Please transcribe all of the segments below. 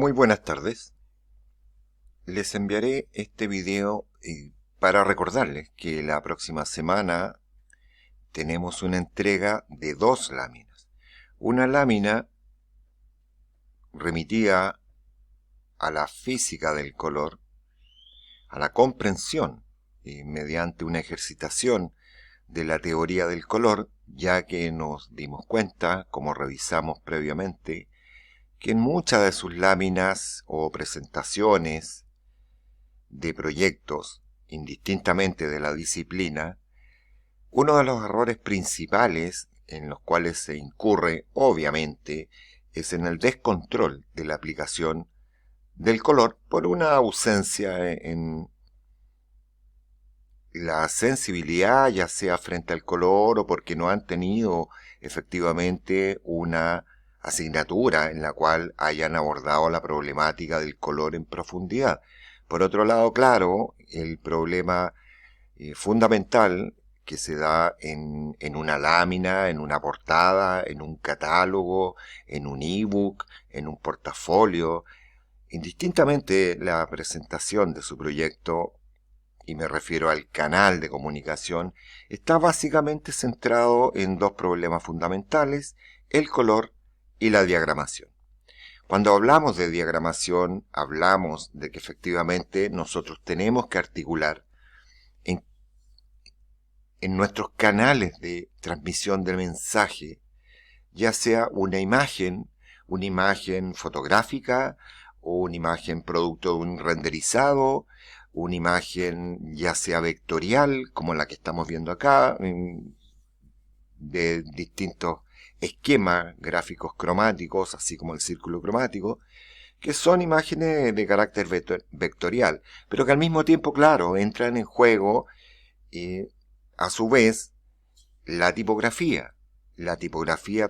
Muy buenas tardes. Les enviaré este video para recordarles que la próxima semana tenemos una entrega de dos láminas. Una lámina remitida a la física del color, a la comprensión mediante una ejercitación de la teoría del color, ya que nos dimos cuenta, como revisamos previamente, que en muchas de sus láminas o presentaciones de proyectos, indistintamente de la disciplina, uno de los errores principales en los cuales se incurre, obviamente, es en el descontrol de la aplicación del color por una ausencia en la sensibilidad, ya sea frente al color o porque no han tenido efectivamente una asignatura en la cual hayan abordado la problemática del color en profundidad. Por otro lado, claro, el problema fundamental que se da en una lámina, en una portada, en un catálogo, en un ebook, en un portafolio, indistintamente la presentación de su proyecto, y me refiero al canal de comunicación, está básicamente centrado en dos problemas fundamentales: el color y la diagramación. Cuando hablamos de diagramación, hablamos de que efectivamente nosotros tenemos que articular en nuestros canales de transmisión del mensaje, ya sea una imagen fotográfica, o una imagen producto de un renderizado, una imagen ya sea vectorial, como la que estamos viendo acá, de distintos esquemas gráficos cromáticos, así como el círculo cromático, que son imágenes de carácter vectorial, pero que al mismo tiempo, claro, entran en juego, a su vez, la tipografía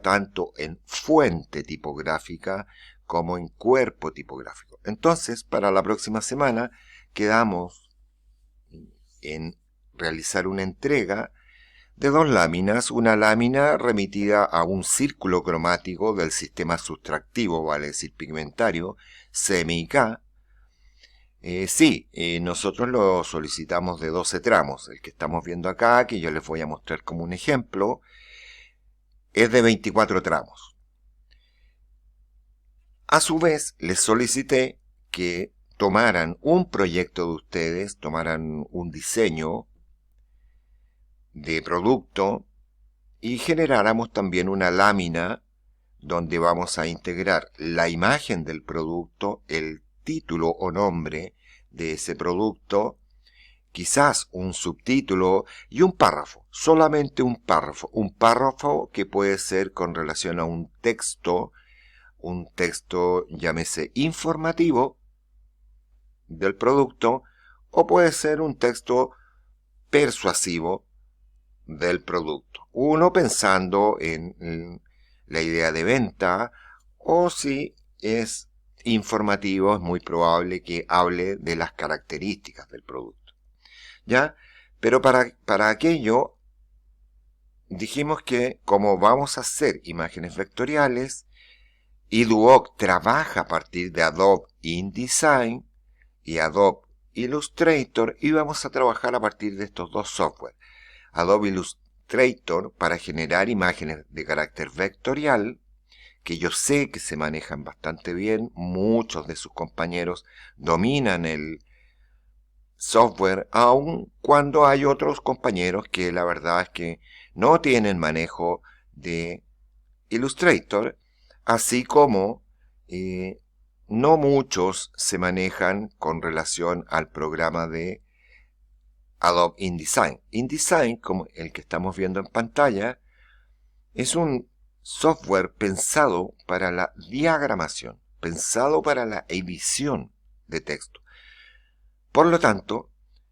tanto en fuente tipográfica como en cuerpo tipográfico. Entonces, para la próxima semana quedamos en realizar una entrega de dos láminas, una lámina remitida a un círculo cromático del sistema sustractivo, vale decir pigmentario, CMYK. Nosotros lo solicitamos de 12 tramos. El que estamos viendo acá, que yo les voy a mostrar como un ejemplo, es de 24 tramos. A su vez, les solicité que tomaran un proyecto de ustedes, tomaran un diseño de producto y generáramos también una lámina donde vamos a integrar la imagen del producto, el título o nombre de ese producto, quizás un subtítulo y un párrafo, solamente un párrafo que puede ser con relación a un texto llámese informativo del producto, o puede ser un texto persuasivo del producto. Uno pensando en la idea de venta, o si es informativo, es muy probable que hable de las características del producto. ¿Ya? Pero para aquello dijimos que, como vamos a hacer imágenes vectoriales, y Duoc trabaja a partir de Adobe InDesign y Adobe Illustrator, y vamos a trabajar a partir de estos dos software. Adobe Illustrator para generar imágenes de carácter vectorial, que yo sé que se manejan bastante bien, muchos de sus compañeros dominan el software, aun cuando hay otros compañeros que la verdad es que no tienen manejo de Illustrator, así como no muchos se manejan con relación al programa de Adobe InDesign. InDesign, como el que estamos viendo en pantalla, es un software pensado para la diagramación, pensado para la edición de texto. Por lo tanto,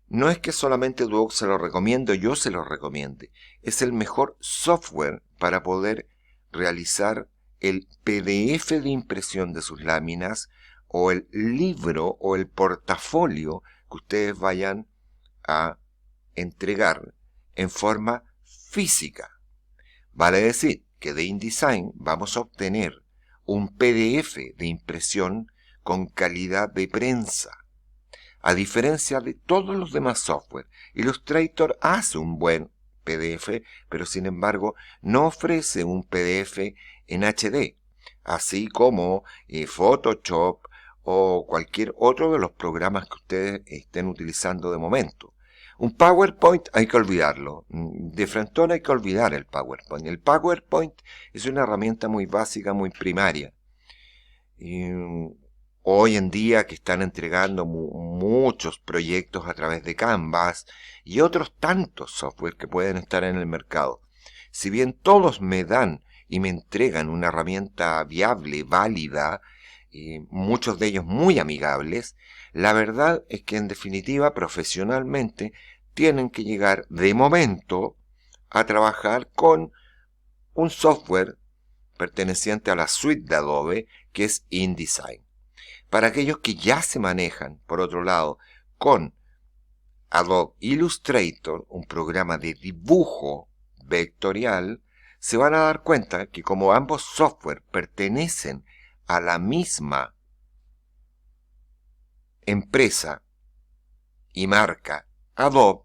no es que solamente Duoc se lo recomiendo, yo se lo recomiende. Es el mejor software para poder realizar el PDF de impresión de sus láminas, o el libro o el portafolio que ustedes vayan a entregar en forma física. Vale decir que de InDesign vamos a obtener un PDF de impresión con calidad de prensa. A diferencia de todos los demás software, Illustrator hace un buen PDF, pero sin embargo no ofrece un PDF en HD, así como Photoshop o cualquier otro de los programas que ustedes estén utilizando de momento. Un PowerPoint hay que olvidarlo. De frente hay que olvidar el PowerPoint. El PowerPoint es una herramienta muy básica, muy primaria. Hoy en día que están entregando muchos proyectos a través de Canvas y otros tantos software que pueden estar en el mercado. Si bien todos me dan y me entregan una herramienta viable, válida, muchos de ellos muy amigables, la verdad es que en definitiva profesionalmente tienen que llegar de momento a trabajar con un software perteneciente a la suite de Adobe que es InDesign. Para aquellos que ya se manejan, por otro lado, con Adobe Illustrator, un programa de dibujo vectorial, se van a dar cuenta que como ambos software pertenecen a la misma empresa y marca Adobe,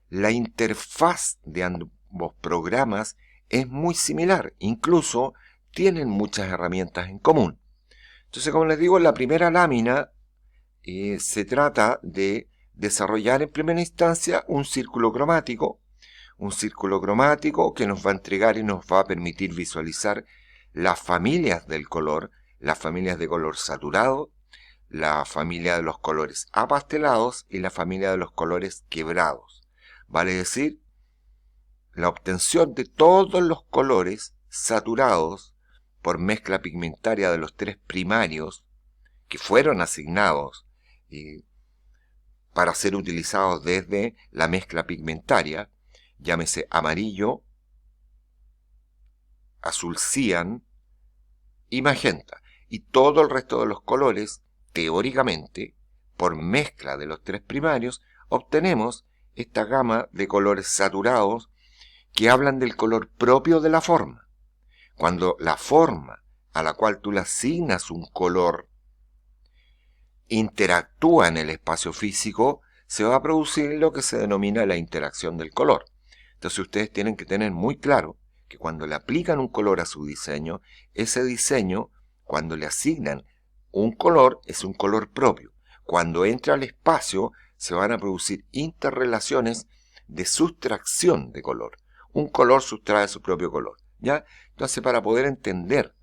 la interfaz de ambos programas es muy similar, incluso tienen muchas herramientas en común. Entonces, como les digo, en la primera lámina se trata de desarrollar en primera instancia un círculo cromático que nos va a entregar y nos va a permitir visualizar las familias del color, las familias de color saturado, la familia de los colores apastelados y la familia de los colores quebrados. Vale decir, la obtención de todos los colores saturados por mezcla pigmentaria de los tres primarios que fueron asignados para ser utilizados desde la mezcla pigmentaria, llámese amarillo, azul cian y magenta. Y todo el resto de los colores, teóricamente, por mezcla de los tres primarios, obtenemos esta gama de colores saturados que hablan del color propio de la forma. Cuando la forma a la cual tú le asignas un color interactúa en el espacio físico, se va a producir lo que se denomina la interacción del color. Entonces ustedes tienen que tener muy claro que cuando le aplican un color a su diseño, ese diseño, cuando le asignan un color, es un color propio. Cuando entra al espacio, se van a producir interrelaciones de sustracción de color. Un color sustrae su propio color, ¿ya? Entonces, para poder entender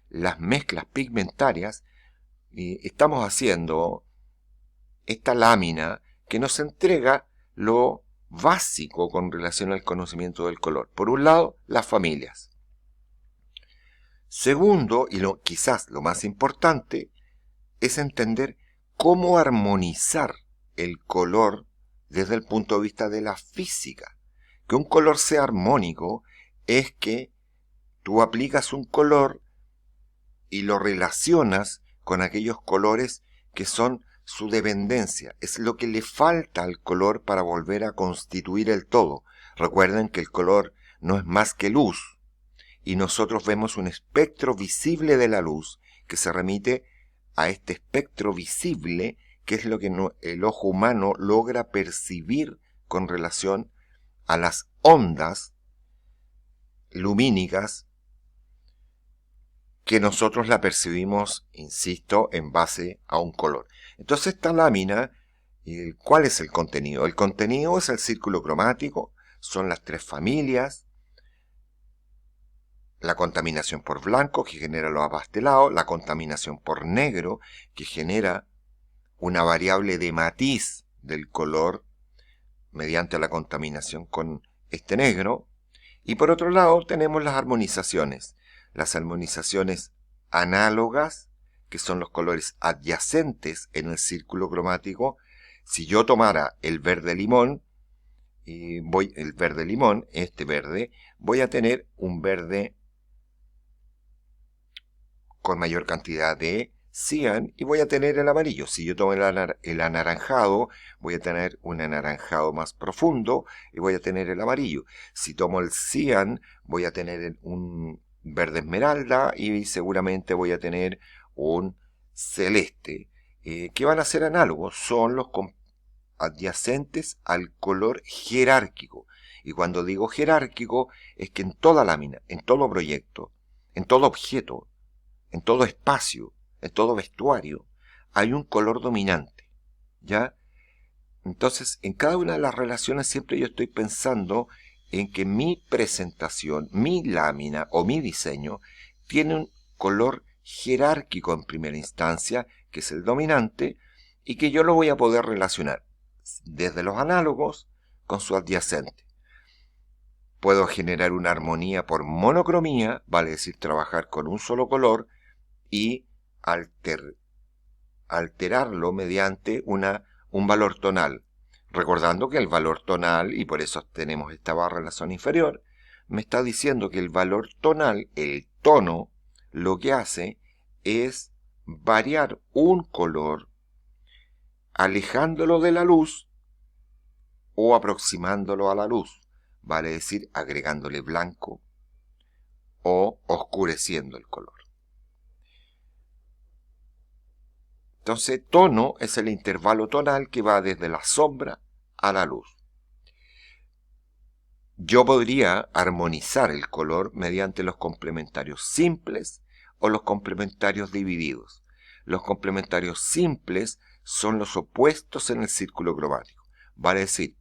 las mezclas pigmentarias, estamos haciendo esta lámina que nos entrega lo básico con relación al conocimiento del color. Por un lado, las familias. Segundo, y quizás lo más importante, es entender cómo armonizar el color desde el punto de vista de la física. Que un color sea armónico es que tú aplicas un color y lo relacionas con aquellos colores que son su dependencia. Es lo que le falta al color para volver a constituir el todo. Recuerden que el color no es más que luz. Y nosotros vemos un espectro visible de la luz que se remite a este espectro visible, que es lo que el ojo humano logra percibir con relación a las ondas lumínicas que nosotros la percibimos, insisto, en base a un color. Entonces esta lámina, ¿cuál es el contenido? El contenido es el círculo cromático, son las tres familias, la contaminación por blanco que genera los apastelados, la contaminación por negro que genera una variable de matiz del color mediante la contaminación con este negro. Y por otro lado tenemos las armonizaciones análogas, que son los colores adyacentes en el círculo cromático. Si yo tomara el verde limón, este verde, voy a tener un verde con mayor cantidad de cian y voy a tener el amarillo. Si yo tomo el anaranjado, voy a tener un anaranjado más profundo y voy a tener el amarillo. Si tomo el cian, voy a tener un verde esmeralda y seguramente voy a tener un celeste, que van a ser análogos, son los adyacentes al color jerárquico. Y cuando digo jerárquico, es que en toda lámina, en todo proyecto, en todo objeto, en todo espacio, en todo vestuario, hay un color dominante, ¿ya? Entonces, en cada una de las relaciones siempre yo estoy pensando en que mi presentación, mi lámina o mi diseño tiene un color jerárquico en primera instancia, que es el dominante, y que yo lo voy a poder relacionar desde los análogos con su adyacente. Puedo generar una armonía por monocromía, vale decir trabajar con un solo color, y alterarlo mediante un valor tonal. Recordando que el valor tonal, y por eso tenemos esta barra en la zona inferior, me está diciendo que el valor tonal, el tono, lo que hace es variar un color alejándolo de la luz o aproximándolo a la luz, vale decir agregándole blanco o oscureciendo el color. Entonces, tono es el intervalo tonal que va desde la sombra a la luz. Yo podría armonizar el color mediante los complementarios simples o los complementarios divididos. Los complementarios simples son los opuestos en el círculo cromático. Vale decir,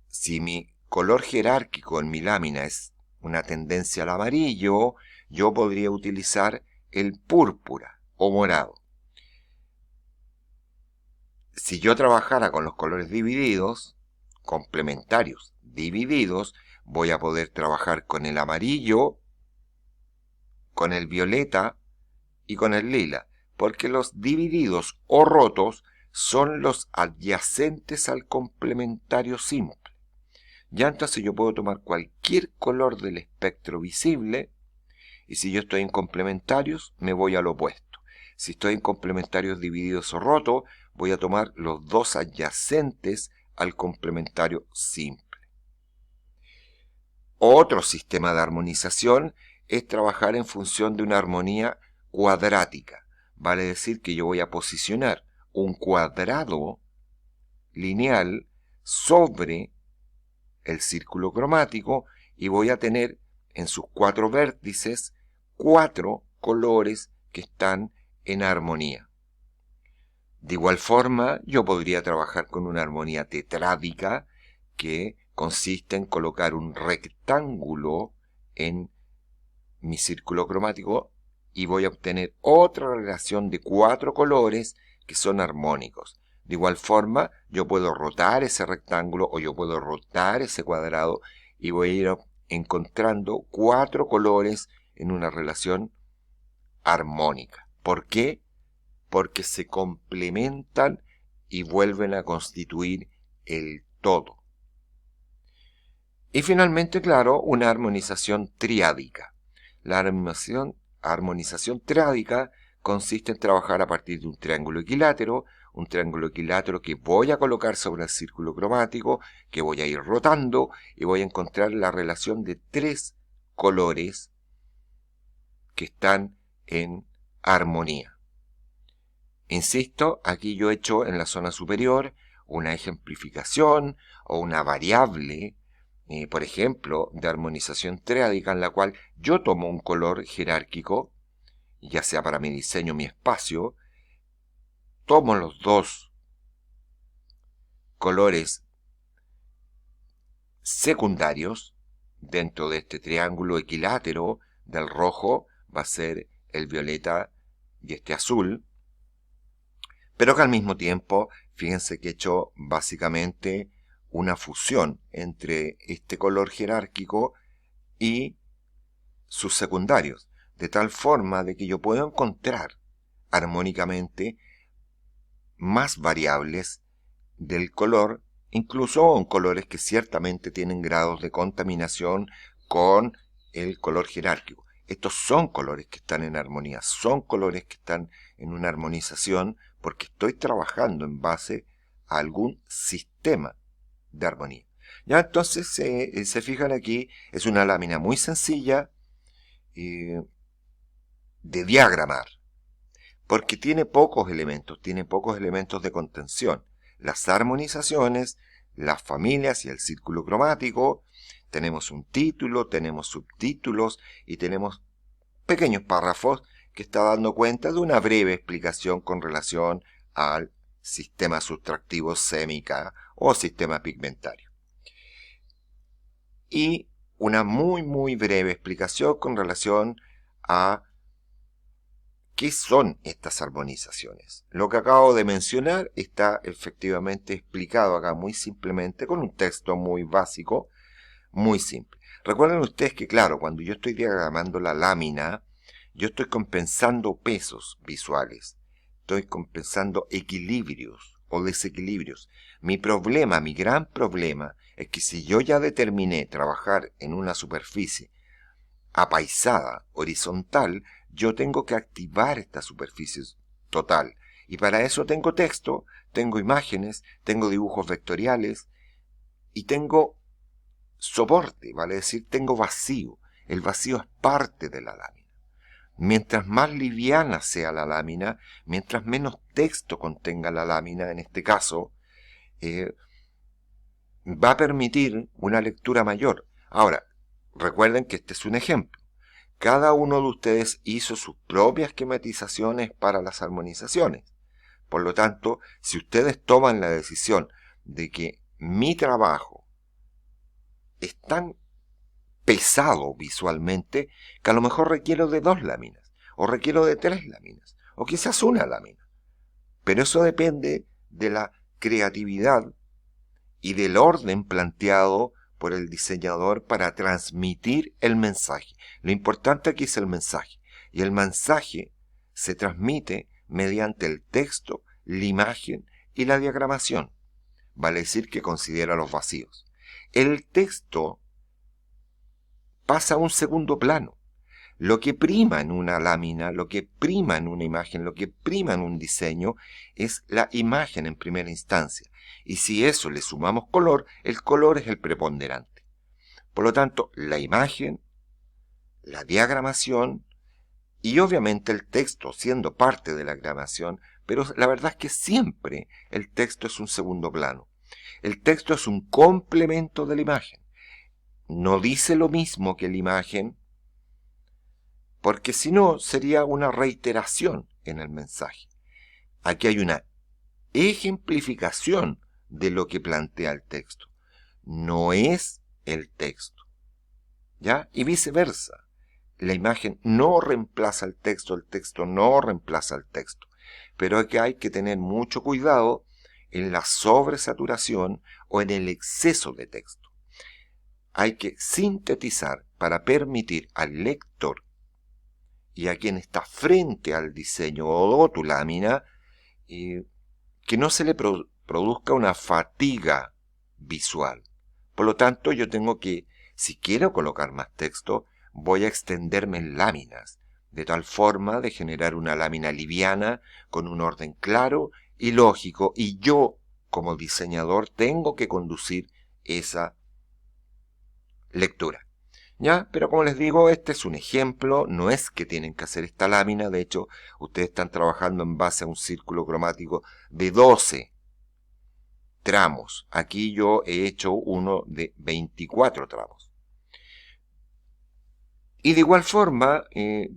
si mi color jerárquico en mi lámina es una tendencia al amarillo, yo podría utilizar el púrpura o morado. Si yo trabajara con los colores divididos, complementarios divididos, voy a poder trabajar con el amarillo, con el violeta y con el lila, porque los divididos o rotos son los adyacentes al complementario simple. Ya entonces yo puedo tomar cualquier color del espectro visible, y si yo estoy en complementarios, me voy al opuesto. Si estoy en complementarios divididos o rotos, voy a tomar los dos adyacentes al complementario simple. Otro sistema de armonización es trabajar en función de una armonía cuadrática. Vale decir que yo voy a posicionar un cuadrado lineal sobre el círculo cromático y voy a tener en sus 4 vértices 4 colores que están en armonía. De igual forma, yo podría trabajar con una armonía tetrádica que consiste en colocar un rectángulo en mi círculo cromático y voy a obtener otra relación de 4 colores que son armónicos. De igual forma, yo puedo rotar ese rectángulo o yo puedo rotar ese cuadrado y voy a ir encontrando 4 colores en una relación armónica. ¿Por qué? Porque se complementan y vuelven a constituir el todo. Y finalmente, claro, una armonización triádica. La armonización triádica consiste en trabajar a partir de un triángulo equilátero que voy a colocar sobre el círculo cromático, que voy a ir rotando y voy a encontrar la relación de 3 colores que están en armonía. Insisto, aquí yo he hecho en la zona superior una ejemplificación o una variable, por ejemplo, de armonización triádica en la cual yo tomo un color jerárquico, ya sea para mi diseño, mi espacio, tomo los 2 colores secundarios dentro de este triángulo equilátero. Del rojo va a ser el violeta y este azul, pero que al mismo tiempo, fíjense que he hecho básicamente una fusión entre este color jerárquico y sus secundarios, de tal forma de que yo puedo encontrar armónicamente más variables del color, incluso en colores que ciertamente tienen grados de contaminación con el color jerárquico. Estos son colores que están en armonía, son colores que están en una armonización porque estoy trabajando en base a algún sistema de armonía. Ya entonces se fijan aquí, es una lámina muy sencilla de diagramar. porque tiene pocos elementos de contención. Las armonizaciones, las familias y el círculo cromático, tenemos un título, tenemos subtítulos y tenemos pequeños párrafos que está dando cuenta de una breve explicación con relación al sistema sustractivo sémica o sistema pigmentario. Y una muy breve explicación con relación a qué son estas armonizaciones. Lo que acabo de mencionar está efectivamente explicado acá muy simplemente con un texto muy básico, muy simple. Recuerden ustedes que, claro, cuando yo estoy diagramando la lámina, yo estoy compensando pesos visuales, estoy compensando equilibrios o desequilibrios. Mi gran problema, es que si yo ya determiné trabajar en una superficie apaisada, horizontal, yo tengo que activar esta superficie total. Y para eso tengo texto, tengo imágenes, tengo dibujos vectoriales y tengo soporte, vale decir, tengo vacío. El vacío es parte de la lámina. Mientras más liviana sea la lámina, mientras menos texto contenga la lámina, en este caso, va a permitir una lectura mayor. Ahora, recuerden que este es un ejemplo. Cada uno de ustedes hizo sus propias esquematizaciones para las armonizaciones. Por lo tanto, si ustedes toman la decisión de que mi trabajo es tan pesado visualmente que a lo mejor requiero de 2 láminas, o requiero de 3 láminas, o quizás una lámina. Pero eso depende de la creatividad y del orden planteado por el diseñador para transmitir el mensaje. Lo importante aquí es el mensaje. Y el mensaje se transmite mediante el texto, la imagen y la diagramación. Vale decir que considera los vacíos. El texto pasa a un segundo plano. Lo que prima en una lámina, lo que prima en una imagen, lo que prima en un diseño es la imagen en primera instancia. Y si eso le sumamos color, el color es el preponderante. Por lo tanto, la imagen, la diagramación y obviamente el texto siendo parte de la diagramación, pero la verdad es que siempre el texto es un segundo plano. El texto es un complemento de la imagen. No dice lo mismo que la imagen, porque si no sería una reiteración en el mensaje. Aquí hay una ejemplificación de lo que plantea el texto. No es el texto, ¿ya? Y viceversa. La imagen no reemplaza el texto no reemplaza el texto. Pero aquí hay que tener mucho cuidado en la sobresaturación o en el exceso de texto. Hay que sintetizar para permitir al lector y a quien está frente al diseño o tu lámina, que no se le produzca una fatiga visual. Por lo tanto, yo tengo que, si quiero colocar más texto, voy a extenderme en láminas, de tal forma de generar una lámina liviana, con un orden claro y lógico, y yo, como diseñador, tengo que conducir esa lectura. ¿Ya? Pero como les digo, este es un ejemplo, no es que tienen que hacer esta lámina, de hecho, ustedes están trabajando en base a un círculo cromático de 12 tramos. Aquí yo he hecho uno de 24 tramos. Y de igual forma,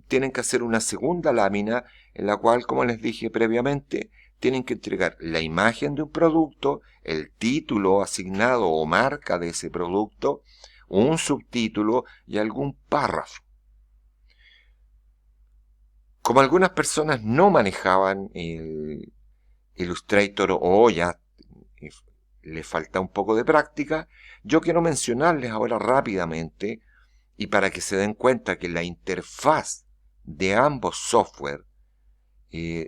tienen que hacer una segunda lámina, en la cual, como les dije previamente, tienen que entregar la imagen de un producto, el título asignado o marca de ese producto, un subtítulo y algún párrafo. Como algunas personas no manejaban el Illustrator o ya les falta un poco de práctica, yo quiero mencionarles ahora rápidamente, y para que se den cuenta que la interfaz de ambos software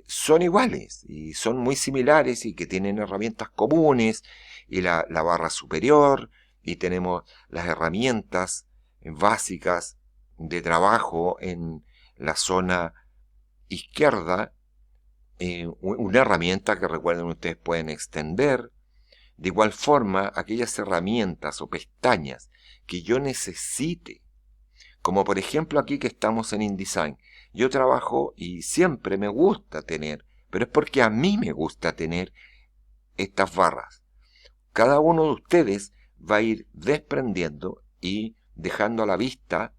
son iguales y son muy similares y que tienen herramientas comunes, y la barra superior, y tenemos las herramientas básicas de trabajo en la zona izquierda, una herramienta que recuerden ustedes pueden extender. De igual forma, aquellas herramientas o pestañas que yo necesite, como por ejemplo aquí que estamos en InDesign, Yo trabajo y siempre me gusta tener, pero es porque a mí me gusta tener estas barras. Cada uno de ustedes va a ir desprendiendo y dejando a la vista,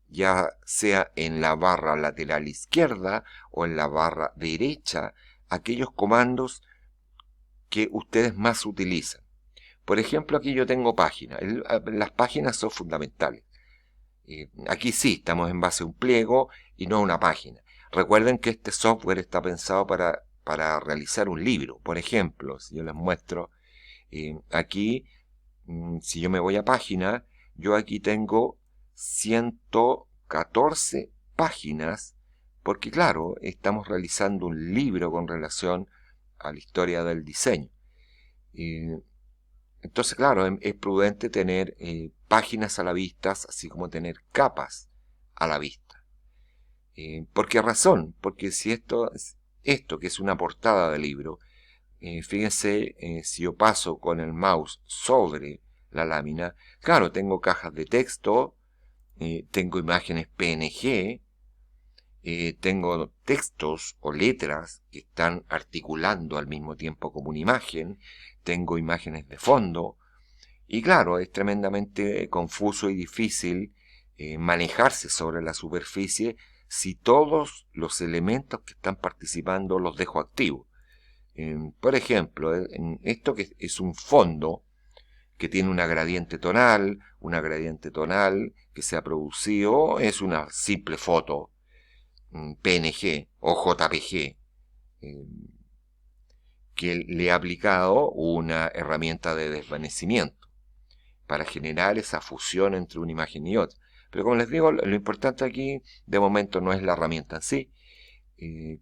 ya sea en la barra lateral izquierda o en la barra derecha, aquellos comandos que ustedes más utilizan. Por ejemplo, aquí yo tengo páginas. Las páginas son fundamentales. Aquí sí, estamos en base a un pliego y no a una página. Recuerden que este software está pensado para realizar un libro. Por ejemplo, si yo les muestro aquí, si yo me voy a página, yo aquí tengo 114 páginas, porque claro, estamos realizando un libro con relación a la historia del diseño. Entonces, claro, es prudente tener páginas a la vista, así como tener capas a la vista. ¿Por qué razón? Porque si esto que es una portada de libro, fíjense, si yo paso con el mouse sobre la lámina, claro, tengo cajas de texto, tengo imágenes PNG, tengo textos o letras que están articulando al mismo tiempo como una imagen, tengo imágenes de fondo, y claro, es tremendamente confuso y difícil manejarse sobre la superficie si todos los elementos que están participando los dejo activos. Por ejemplo, en esto que es un fondo que tiene una gradiente tonal que se ha producido, es una simple foto PNG o JPG, que le ha aplicado una herramienta de desvanecimiento para generar esa fusión entre una imagen y otra. Pero como les digo, lo importante aquí de momento no es la herramienta en sí,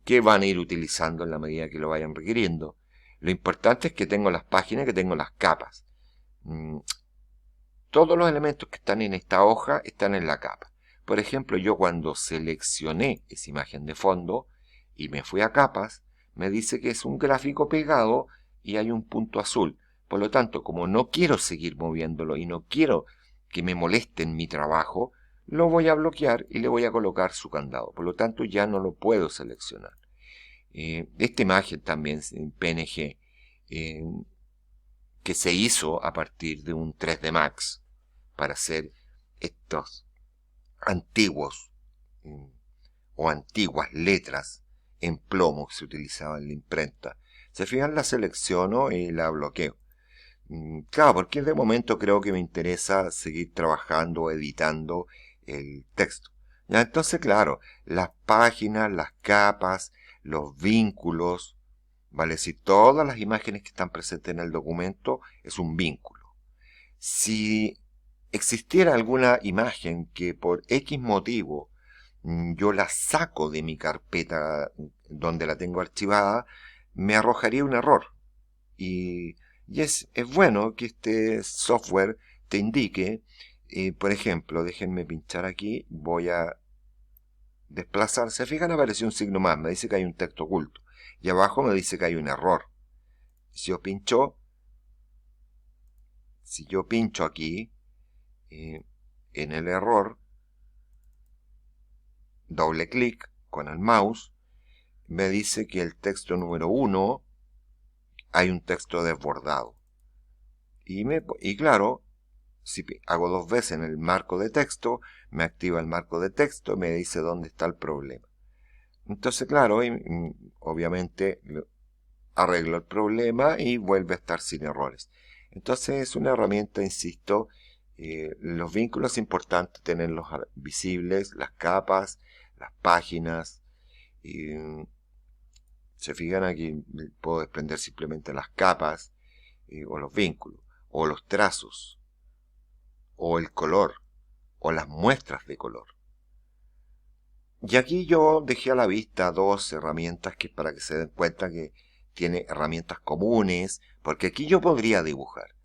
que van a ir utilizando en la medida que lo vayan requiriendo. Lo importante es que tengo las páginas, que tengo las capas. Todos los elementos que están en esta hoja están en la capa. Por ejemplo, yo cuando seleccioné esa imagen de fondo y me fui a capas, me dice que es un gráfico pegado y hay un punto azul. Por lo tanto, como no quiero seguir moviéndolo y no quiero que me moleste en mi trabajo, lo voy a bloquear y le voy a colocar su candado. Por lo tanto, ya no lo puedo seleccionar. Esta imagen también en PNG, que se hizo a partir de un 3D Max para hacer estos antiguos o antiguas letras en plomo que se utilizaban en la imprenta. Se fijan, la selecciono y la bloqueo. Claro, porque de momento creo que me interesa seguir trabajando, editando el texto. Ya, entonces, claro, las páginas, las capas, los vínculos, ¿vale? Si todas las imágenes que están presentes en el documento es un vínculo. Si existiera alguna imagen que por X motivo yo la saco de mi carpeta donde la tengo archivada, me arrojaría un error. Y es bueno que este software te indique, por ejemplo, déjenme pinchar aquí, voy a desplazar. Se fijan, apareció un signo más, me dice que hay un texto oculto. Y abajo me dice que hay un error. Si yo pincho aquí, en el error, doble clic con el mouse, me dice que el texto número 1 hay un texto desbordado. Y claro, si hago 2 veces en el marco de texto, me activa el marco de texto y me dice dónde está el problema. Entonces, claro, obviamente arreglo el problema y vuelve a estar sin errores. Entonces es una herramienta, insisto, los vínculos importantes tenerlos visibles, las capas, las páginas. Se fijan aquí, puedo desprender simplemente las capas o los vínculos, o los trazos, o el color, o las muestras de color. Y aquí yo dejé a la vista 2 herramientas que para que se den cuenta que tiene herramientas comunes, porque aquí yo podría dibujar,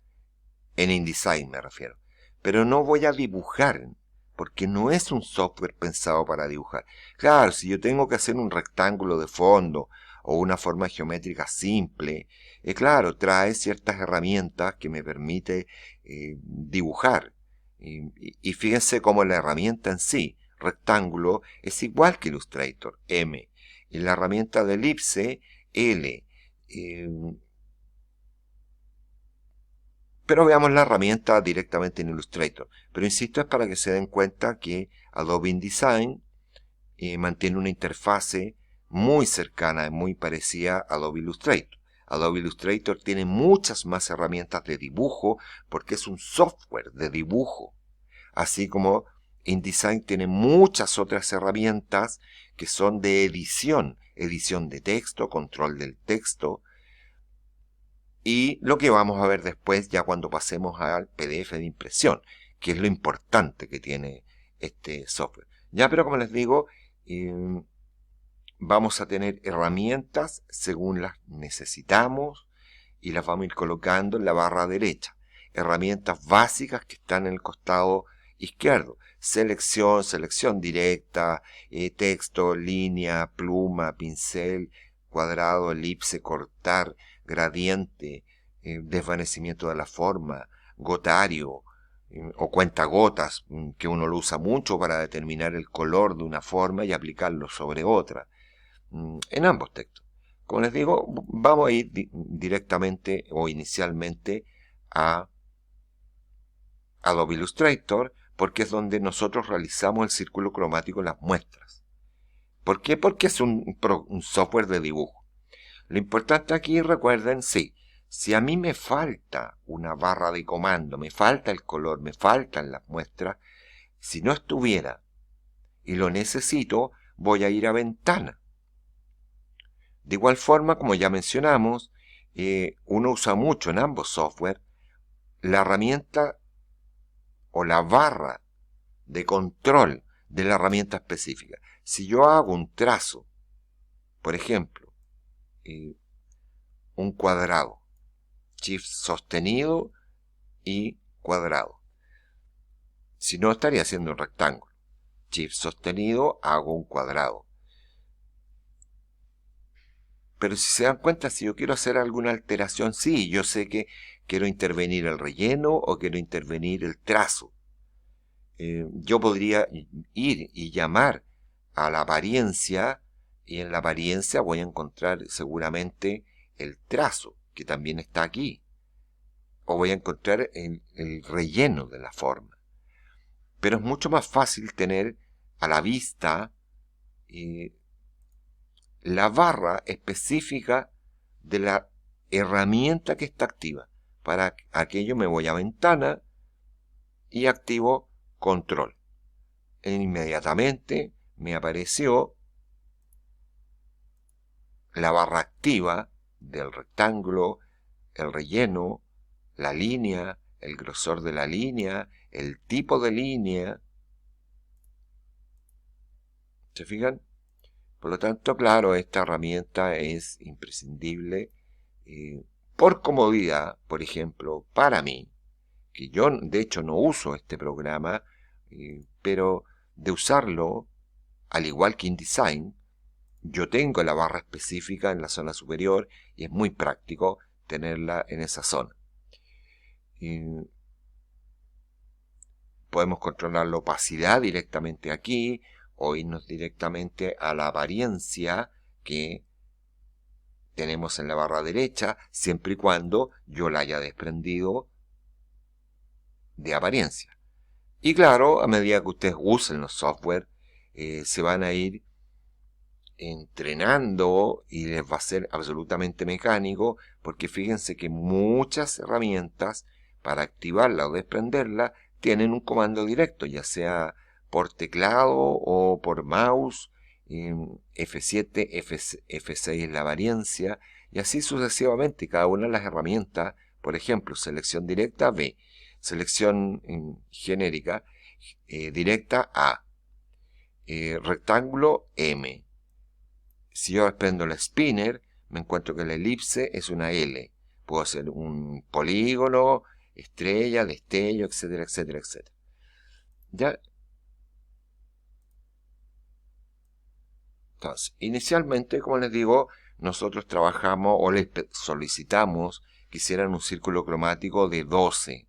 en InDesign me refiero, pero no voy a dibujar, porque no es un software pensado para dibujar. Claro, si yo tengo que hacer un rectángulo de fondo o una forma geométrica simple, claro, trae ciertas herramientas que me permite dibujar. Y fíjense cómo la herramienta en sí rectángulo es igual que Illustrator, M. Y la herramienta de elipse, L. Pero veamos la herramienta directamente en Illustrator. Pero insisto, es para que se den cuenta que Adobe InDesign mantiene una interfase muy cercana y muy parecida a Adobe Illustrator. Adobe Illustrator tiene muchas más herramientas de dibujo porque es un software de dibujo. Así como InDesign tiene muchas otras herramientas que son de edición. Edición de texto, control del texto. Y lo que vamos a ver después ya cuando pasemos al PDF de impresión, que es lo importante que tiene este software. Ya, pero como les digo, vamos a tener herramientas según las necesitamos y las vamos a ir colocando en la barra derecha. Herramientas básicas que están en el costado izquierdo. Selección, selección directa, texto, línea, pluma, pincel, cuadrado, elipse, cortar, gradiente, desvanecimiento de la forma, gotario o cuentagotas, que uno lo usa mucho para determinar el color de una forma y aplicarlo sobre otra. En ambos textos. Como les digo, vamos a ir directamente o inicialmente a Adobe Illustrator porque es donde nosotros realizamos el círculo cromático en las muestras. ¿Por qué? Porque es un software de dibujo. Lo importante aquí, recuerden, sí, si a mí me falta una barra de comando, me falta el color, me faltan las muestras, si no estuviera y lo necesito, voy a ir a ventana. De igual forma, como ya mencionamos, uno usa mucho en ambos software la herramienta o la barra de control de la herramienta específica. Si yo hago un trazo, por ejemplo, un cuadrado, Shift sostenido y cuadrado. Si no, estaría haciendo un rectángulo. Shift sostenido, hago un cuadrado. Pero si se dan cuenta, si yo quiero hacer alguna alteración, sí, yo sé que quiero intervenir el relleno o quiero intervenir el trazo. Yo podría ir y llamar a la apariencia y en la apariencia voy a encontrar seguramente el trazo, que también está aquí. O voy a encontrar el relleno de la forma. Pero es mucho más fácil tener a la vista la barra específica de la herramienta que está activa. Para aquello me voy a ventana y activo control. E inmediatamente me apareció la barra activa del rectángulo, el relleno, la línea, el grosor de la línea, el tipo de línea. ¿Se fijan? Por lo tanto, claro, esta herramienta es imprescindible por comodidad, por ejemplo, para mí, que yo de hecho no uso este programa, pero de usarlo, al igual que InDesign, yo tengo la barra específica en la zona superior y es muy práctico tenerla en esa zona. Podemos controlar la opacidad directamente aquí o irnos directamente a la apariencia que tenemos en la barra derecha, siempre y cuando yo la haya desprendido de apariencia. Y claro, a medida que ustedes usen los software, se van a ir entrenando y les va a ser absolutamente mecánico, porque fíjense que muchas herramientas para activarla o desprenderla tienen un comando directo, ya sea por teclado o por mouse, F7, F6 es la variancia, y así sucesivamente. Cada una de las herramientas, por ejemplo, selección directa B, selección genérica directa A, rectángulo M. Si yo desprendo la spinner, me encuentro que la elipse es una L. Puedo hacer un polígono, estrella, destello, etcétera, etcétera, etcétera. ¿Ya? Entonces, inicialmente, como les digo, nosotros trabajamos o les solicitamos que hicieran un círculo cromático de 12.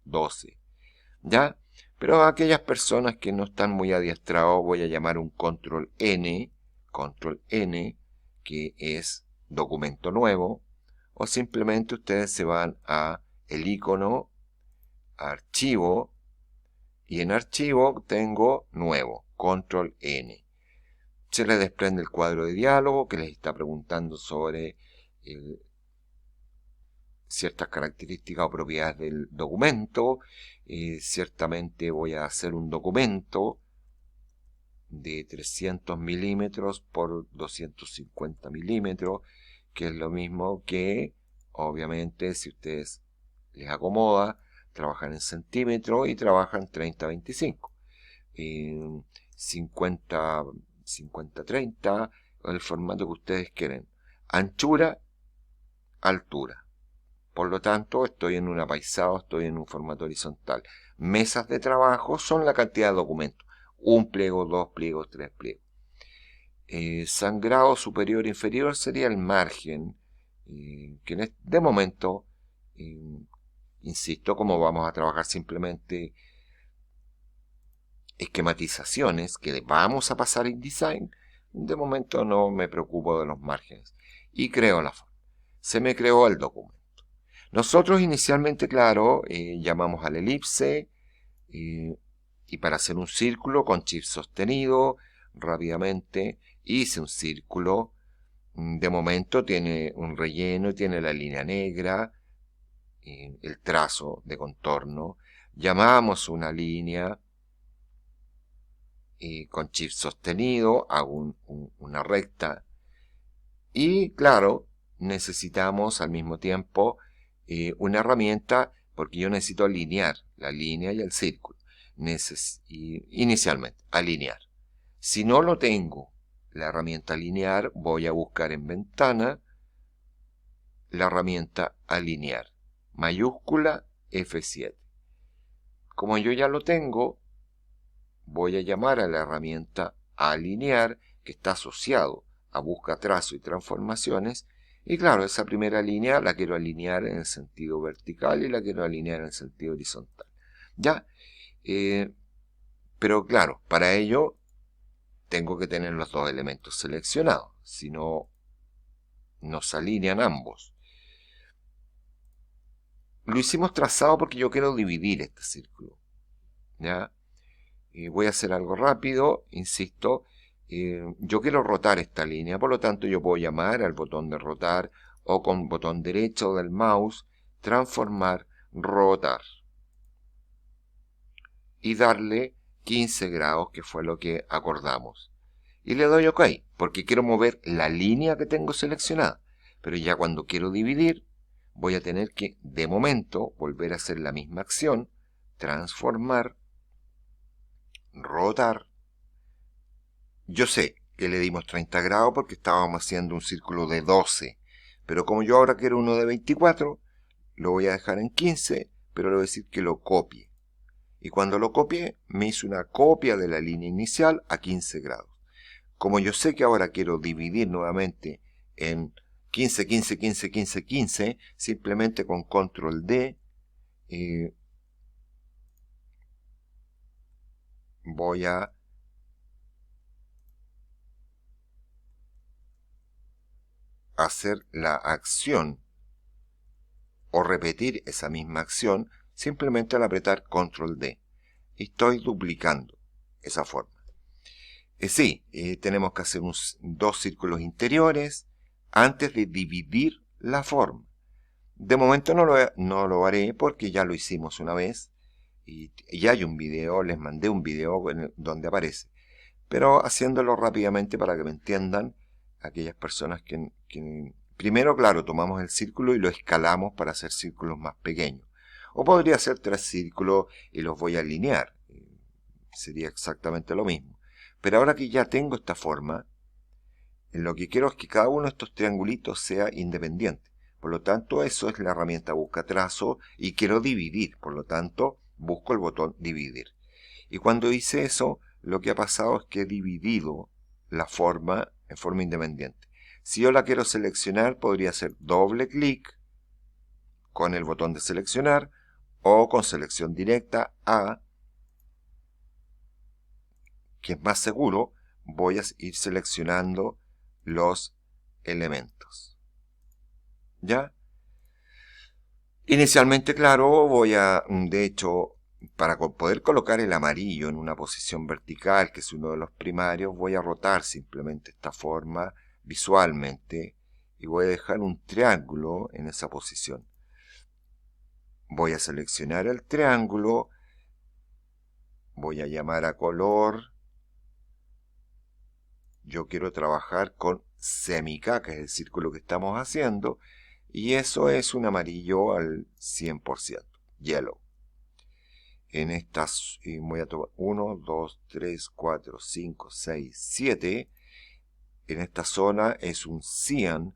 ¿Ya? Pero a aquellas personas que no están muy adiestrados voy a llamar un control N, que es documento nuevo, o simplemente ustedes se van a el icono archivo, y en archivo tengo nuevo, control N. Se les desprende el cuadro de diálogo que les está preguntando sobre ciertas características o propiedades del documento. Ciertamente voy a hacer un documento de 300 milímetros por 250 milímetros, que es lo mismo que, obviamente, si ustedes les acomoda, trabajan en centímetros y trabajan 30-25. 50-30, el formato que ustedes quieren. Anchura, altura. Por lo tanto, estoy en un apaisado, estoy en un formato horizontal. Mesas de trabajo son la cantidad de documentos. Un pliego, dos pliegos, tres pliegos. Sangrado superior e inferior sería el margen, que de momento, insisto, como vamos a trabajar simplemente esquematizaciones que vamos a pasar en InDesign, de momento no me preocupo de los márgenes. Y creo la forma. Se me creó el documento. Nosotros inicialmente, claro, llamamos a la elipse, y para hacer un círculo con shift sostenido, rápidamente hice un círculo. De momento tiene un relleno, tiene la línea negra, el trazo de contorno. Llamamos una línea con shift sostenido, hago una recta. Y claro, necesitamos al mismo tiempo una herramienta, porque yo necesito alinear la línea y el círculo. Inicialmente, alinear. Si no lo tengo, la herramienta alinear, voy a buscar en ventana la herramienta alinear, mayúscula F7. Como yo ya lo tengo, voy a llamar a la herramienta alinear, que está asociado a busca trazo y transformaciones. Y claro, esa primera línea la quiero alinear en el sentido vertical y la quiero alinear en el sentido horizontal. ¿Ya? Pero claro, para ello tengo que tener los dos elementos seleccionados, si no, no se alinean ambos. Lo hicimos trazado porque yo quiero dividir este círculo. ¿Ya? Voy a hacer algo rápido, insisto. Yo quiero rotar esta línea, por lo tanto yo puedo llamar al botón de rotar o con botón derecho del mouse, transformar, rotar. Y darle 15 grados, que fue lo que acordamos. Y le doy OK, porque quiero mover la línea que tengo seleccionada. Pero ya cuando quiero dividir, voy a tener que, de momento, volver a hacer la misma acción, transformar, rotar. Yo sé que le dimos 30 grados porque estábamos haciendo un círculo de 12, pero como yo ahora quiero uno de 24, lo voy a dejar en 15, pero le voy a decir que lo copie. Y cuando lo copié, me hizo una copia de la línea inicial a 15 grados. Como yo sé que ahora quiero dividir nuevamente en 15, 15, 15, 15, 15, simplemente con control D, voy a hacer la acción o repetir esa misma acción simplemente al apretar control D. Y estoy duplicando esa forma. Sí, tenemos que hacer dos círculos interiores antes de dividir la forma. De momento no lo haré porque ya lo hicimos una vez y ya hay un video, les mandé un video donde aparece. Pero haciéndolo rápidamente para que me entiendan aquellas personas que primero, claro, tomamos el círculo y lo escalamos para hacer círculos más pequeños. O podría hacer 3 círculos y los voy a alinear. Sería exactamente lo mismo. Pero ahora que ya tengo esta forma, lo que quiero es que cada uno de estos triangulitos sea independiente. Por lo tanto, eso es la herramienta busca trazo y quiero dividir. Por lo tanto, busco el botón dividir. Y cuando hice eso, lo que ha pasado es que he dividido la forma en forma independiente. Si yo la quiero seleccionar, podría hacer doble clic con el botón de seleccionar o con selección directa A que es más seguro, voy a ir seleccionando los elementos. ¿Ya? Inicialmente, claro, de hecho, para poder colocar el amarillo en una posición vertical, que es uno de los primarios, voy a rotar simplemente esta forma visualmente y voy a dejar un triángulo en esa posición. Voy a seleccionar el triángulo, voy a llamar a color. Yo quiero trabajar con semica, que es el círculo que estamos haciendo, y eso es un amarillo al 100%, yellow. En estas voy a tomar 1, 2, 3, 4, 5, 6, 7. En esta zona es un cyan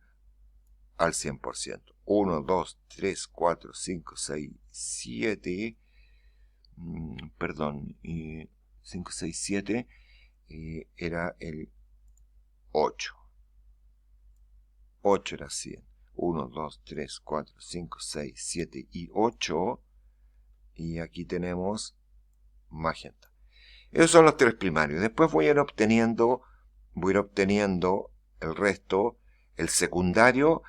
al 100%. 1, 2, 3, 4, 5, 6, 7. Perdón, 5, 6, 7 era el 8. 8 era 100. 1, 2, 3, 4, 5, 6, 7 y 8. Y aquí tenemos magenta. Esos son los tres primarios. Después voy a ir obteniendo el resto. El secundario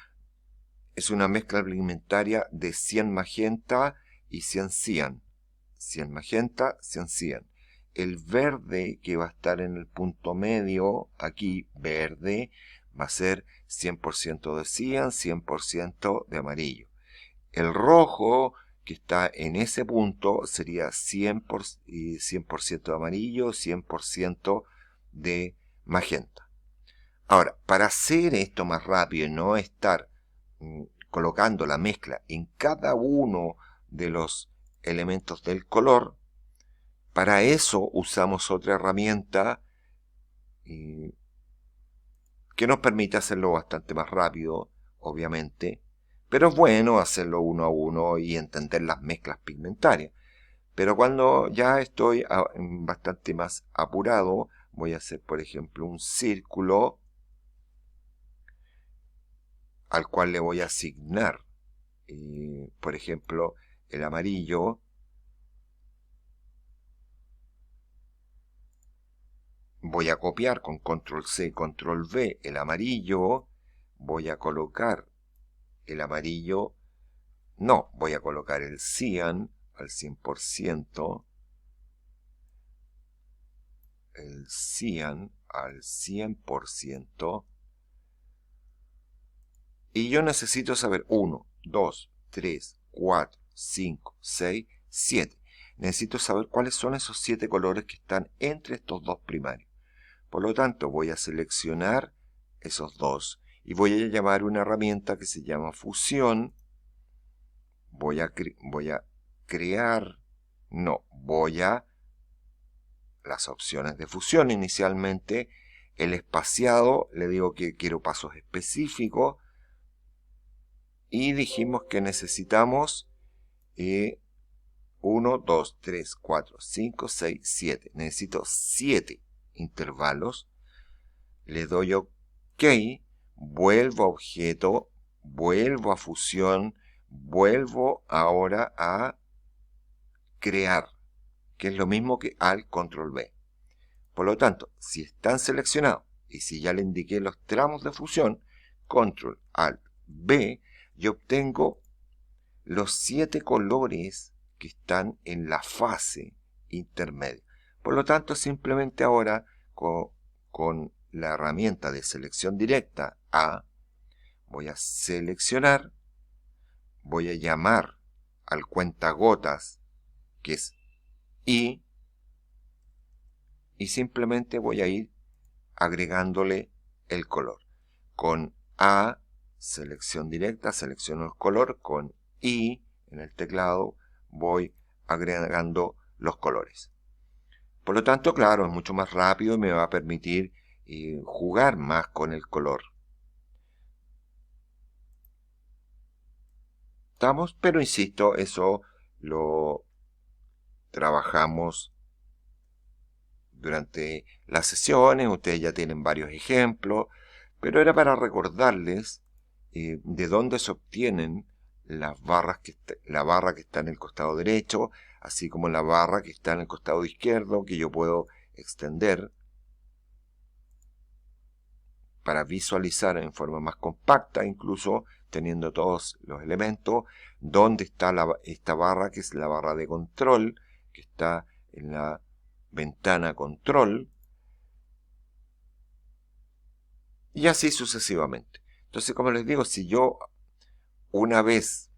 es una mezcla pigmentaria de 100 magenta y 100 cyan. 100 magenta, 100 cyan. El verde que va a estar en el punto medio, aquí verde, va a ser 100% de cyan, 100% de amarillo. El rojo que está en ese punto sería 100% de amarillo, 100% de magenta. Ahora, para hacer esto más rápido y no estar colocando la mezcla en cada uno de los elementos del color, para eso usamos otra herramienta que nos permite hacerlo bastante más rápido, obviamente, pero es bueno hacerlo uno a uno y entender las mezclas pigmentarias. Pero cuando ya estoy bastante más apurado, voy a hacer, por ejemplo, un círculo al cual le voy a asignar, por ejemplo, el amarillo. Voy a copiar con control C, control V el amarillo. Voy a colocar el amarillo. No, voy a colocar el cyan al 100%. El cyan al 100%. Y yo necesito saber 1, 2, 3, 4, 5, 6, 7. Necesito saber cuáles son esos 7 colores que están entre estos dos primarios. Por lo tanto, voy a seleccionar esos dos y voy a llamar una herramienta que se llama fusión. Voy a las opciones de fusión inicialmente. El espaciado, le digo que quiero pasos específicos. Y dijimos que necesitamos 1, 2, 3, 4, 5, 6, 7. Necesito 7 intervalos. Le doy OK. Vuelvo a objeto. Vuelvo a fusión. Vuelvo ahora a crear, que es lo mismo que al control B. Por lo tanto, si están seleccionados y si ya le indiqué los tramos de fusión, control alt B, y obtengo los 7 colores que están en la fase intermedia. Por lo tanto, simplemente ahora con la herramienta de selección directa A, voy a seleccionar, voy a llamar al cuentagotas, que es I, y simplemente voy a ir agregándole el color. Con A, selección directa, selecciono el color. Con I en el teclado voy agregando los colores. Por lo tanto, claro, es mucho más rápido y me va a permitir jugar más con el color. ¿Estamos? Pero insisto, eso lo trabajamos durante las sesiones. Ustedes ya tienen varios ejemplos, pero era para recordarles de dónde se obtienen las barras la barra que está en el costado derecho, así como la barra que está en el costado izquierdo, que yo puedo extender para visualizar en forma más compacta, incluso teniendo todos los elementos, dónde está esta barra, que es la barra de control, que está en la ventana control, y así sucesivamente. Entonces, como les digo, si yo una vez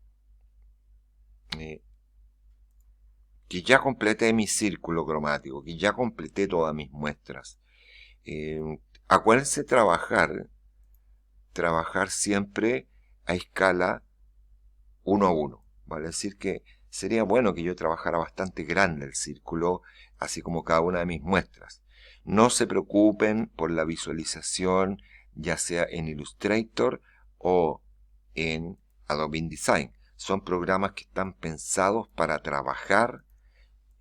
que ya completé mi círculo cromático, que ya completé todas mis muestras, acuérdense trabajar siempre a escala 1 a 1. Vale decir que sería bueno que yo trabajara bastante grande el círculo, así como cada una de mis muestras. No se preocupen por la visualización, ya sea en Illustrator o en Adobe InDesign. Son programas que están pensados para trabajar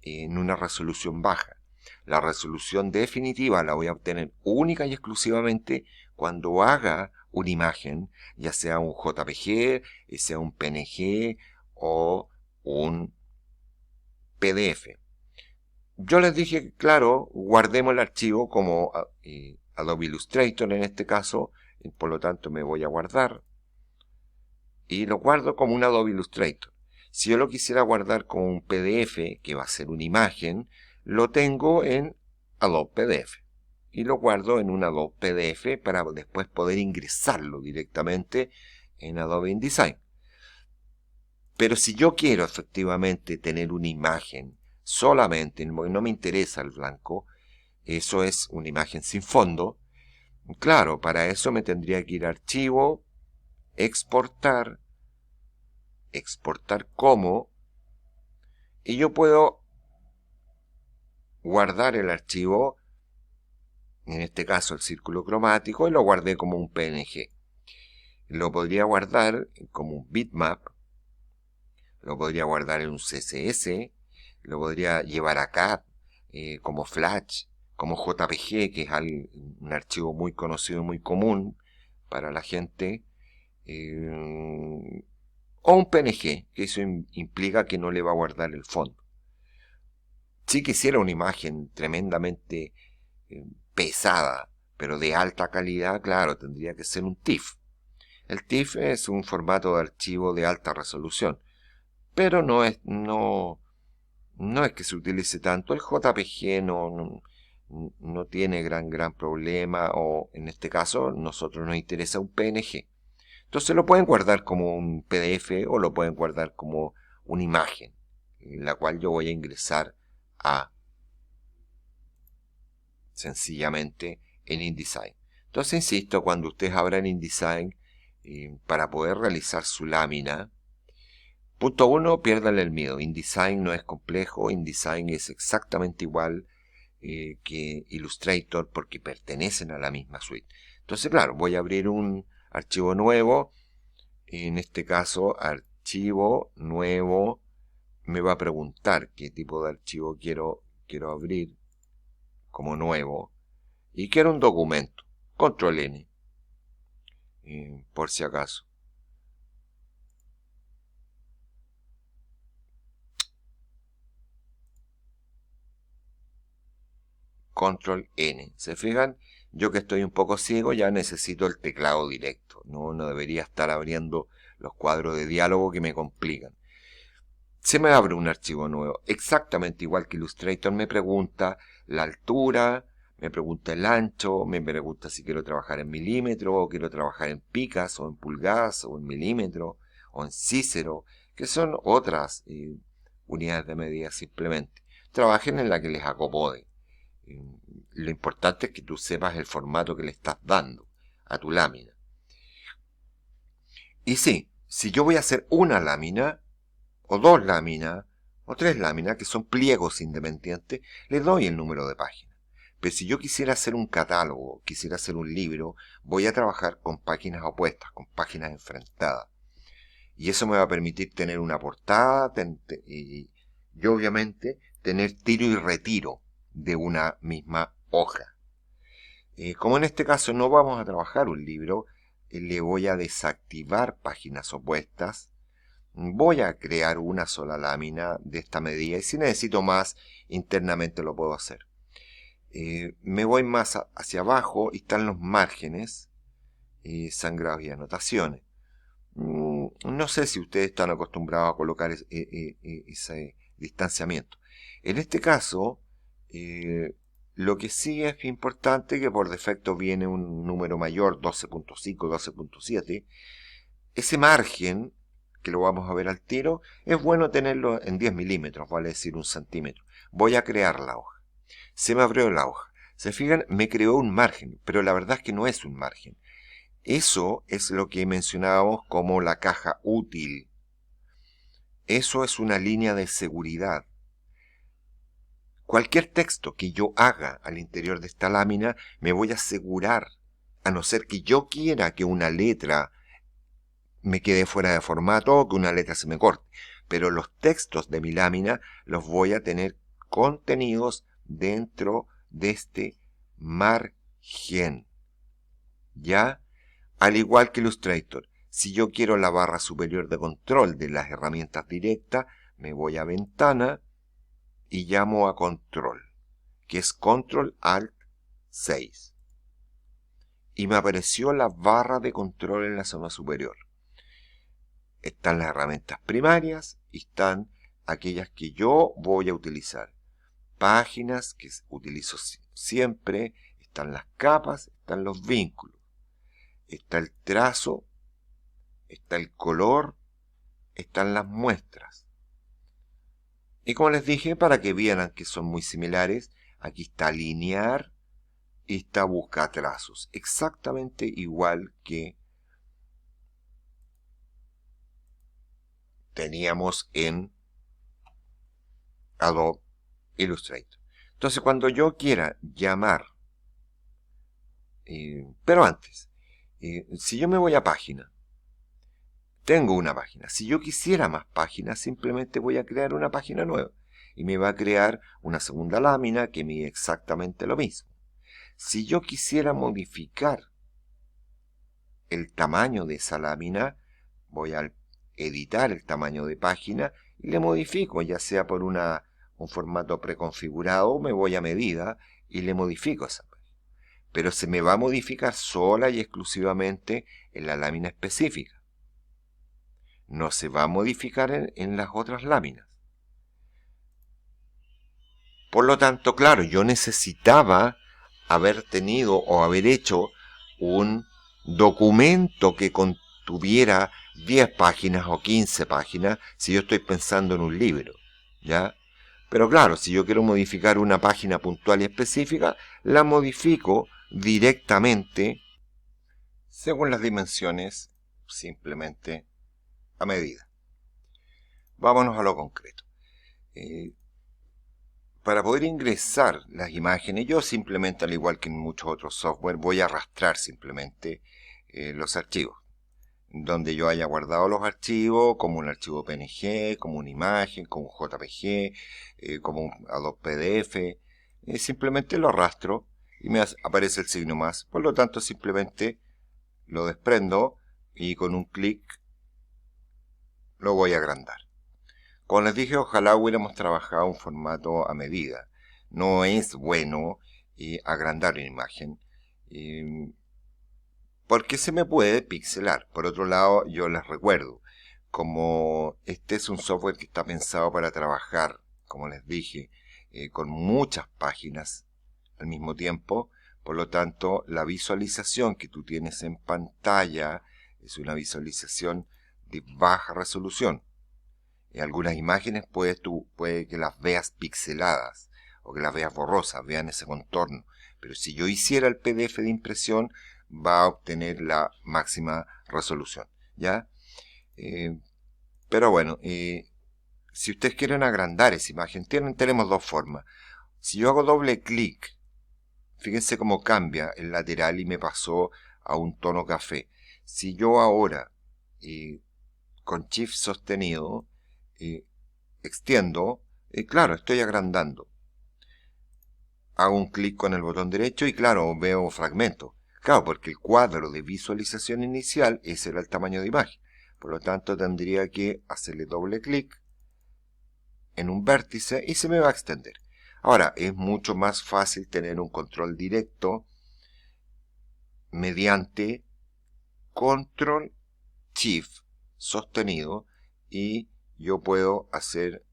en una resolución baja. La resolución definitiva la voy a obtener única y exclusivamente cuando haga una imagen, ya sea un JPG, sea un PNG o un PDF. Yo les dije, claro, guardemos el archivo como Adobe Illustrator en este caso, por lo tanto me voy a guardar y lo guardo como un Adobe Illustrator. Si yo lo quisiera guardar como un PDF, que va a ser una imagen, lo tengo en Adobe PDF. Y lo guardo en un Adobe PDF para después poder ingresarlo directamente en Adobe InDesign. Pero si yo quiero efectivamente tener una imagen solamente, no me interesa el blanco, eso es una imagen sin fondo, claro, para eso me tendría que ir a Archivo, Exportar como, y yo puedo guardar el archivo, en este caso el círculo cromático, y lo guardé como un PNG. Lo podría guardar como un bitmap, lo podría guardar en un CSS, lo podría llevar acá como Flash, como JPG, que es un archivo muy conocido y muy común para la gente, o un PNG, que eso implica que no le va a guardar el fondo. Si quisiera una imagen tremendamente pesada, pero de alta calidad, claro, tendría que ser un TIFF. El TIFF es un formato de archivo de alta resolución, pero no es que se utilice tanto. El JPG no tiene gran problema, o en este caso nosotros nos interesa un PNG. Entonces lo pueden guardar como un PDF o lo pueden guardar como una imagen, en la cual yo voy a ingresar a sencillamente en InDesign. Entonces, insisto, cuando ustedes abran InDesign, para poder realizar su lámina, punto 1, piérdanle el miedo. InDesign no es complejo, InDesign es exactamente igual que Illustrator porque pertenecen a la misma suite. Entonces, claro, voy a abrir un archivo nuevo, en este caso, archivo nuevo, me va a preguntar qué tipo de archivo quiero abrir como nuevo, y quiero un documento, control N, por si acaso. Control N. ¿Se fijan? Yo que estoy un poco ciego ya necesito el teclado directo. No debería estar abriendo los cuadros de diálogo que me complican. Se me abre un archivo nuevo, exactamente igual que Illustrator. Me pregunta la altura, me pregunta el ancho, me pregunta si quiero trabajar en milímetros, o quiero trabajar en picas, o en pulgadas, o en milímetros, o en Cícero, que son otras unidades de medida simplemente. Trabajen en la que les acomode. Lo importante es que tú sepas el formato que le estás dando a tu lámina. Y sí, si yo voy a hacer una lámina, o dos láminas, o tres láminas, que son pliegos independientes, le doy el número de páginas. Pero si yo quisiera hacer un catálogo, quisiera hacer un libro, voy a trabajar con páginas opuestas, con páginas enfrentadas. Y eso me va a permitir tener una portada y obviamente tener tiro y retiro de una misma hoja. Como en este caso no vamos a trabajar un libro, le voy a desactivar páginas opuestas. Voy a crear una sola lámina de esta medida y si necesito más internamente lo puedo hacer. me voy más hacia abajo y están los márgenes, sangrados y anotaciones. No sé si ustedes están acostumbrados a colocar ese distanciamiento. En este caso, lo que sí es importante, que por defecto viene un número mayor, 12.5, 12.7, ese margen, que lo vamos a ver al tiro, es bueno tenerlo en 10 milímetros, vale decir 1 centímetro. Voy a crear la hoja. Se me abrió la hoja. Se fijan, me creó un margen, pero la verdad es que no es un margen. Eso es lo que mencionábamos como la caja útil. Eso es una línea de seguridad. Cualquier texto que yo haga al interior de esta lámina, me voy a asegurar, a no ser que yo quiera que una letra me quede fuera de formato o que una letra se me corte. Pero los textos de mi lámina los voy a tener contenidos dentro de este margen. ¿Ya? Al igual que Illustrator, si yo quiero la barra superior de control de las herramientas directas, me voy a Ventana y llamo a Control, que es Control Alt 6. Y me apareció la barra de control en la zona superior. Están las herramientas primarias y están aquellas que yo voy a utilizar. Páginas que utilizo siempre, están las capas, están los vínculos. Está el trazo, está el color, están las muestras. Y como les dije, para que vieran que son muy similares, aquí está alinear y está buscar trazos. Exactamente igual que teníamos en Adobe Illustrator. Entonces, cuando yo quiera llamar, pero antes, si yo me voy a página, tengo una página. Si yo quisiera más páginas, simplemente voy a crear una página nueva. Y me va a crear una segunda lámina que mide exactamente lo mismo. Si yo quisiera modificar el tamaño de esa lámina, voy a editar el tamaño de página y le modifico, ya sea por un formato preconfigurado, me voy a medida y le modifico esa página. Pero se me va a modificar sola y exclusivamente en la lámina específica. No se va a modificar en las otras láminas. Por lo tanto, claro, yo necesitaba haber tenido o haber hecho un documento que contuviera 10 páginas o 15 páginas si yo estoy pensando en un libro, ¿ya? Pero claro, si yo quiero modificar una página puntual y específica, la modifico directamente según las dimensiones, simplemente a medida. Vámonos a lo concreto. Para poder ingresar las imágenes, yo simplemente, al igual que en muchos otros software, voy a arrastrar simplemente los archivos. Donde yo haya guardado los archivos, como un archivo PNG, como una imagen, como un JPG, como un Adobe PDF, simplemente lo arrastro y me aparece el signo más. Por lo tanto, simplemente lo desprendo y con un clic lo voy a agrandar. Como les dije, ojalá hubiéramos trabajado un formato a medida. No es bueno agrandar una imagen porque se me puede pixelar. Por otro lado, yo les recuerdo, como este es un software que está pensado para trabajar, como les dije, con muchas páginas al mismo tiempo, por lo tanto, la visualización que tú tienes en pantalla es una visualización de baja resolución. En algunas imágenes puede que las veas pixeladas o que las veas borrosas, vean ese contorno. Pero si yo hiciera el PDF de impresión, va a obtener la máxima resolución, ¿ya? Pero bueno, si ustedes quieren agrandar esa imagen, tenemos dos formas. Si yo hago doble clic, fíjense cómo cambia el lateral y me pasó a un tono café. Si yo ahora, con Shift sostenido, extiendo, claro, estoy agrandando. Hago un clic con el botón derecho y claro, veo fragmentos. Claro, porque el cuadro de visualización inicial, ese era el tamaño de imagen. Por lo tanto, tendría que hacerle doble clic en un vértice y se me va a extender. Ahora, es mucho más fácil tener un control directo mediante Control Shift sostenido, y yo puedo hacer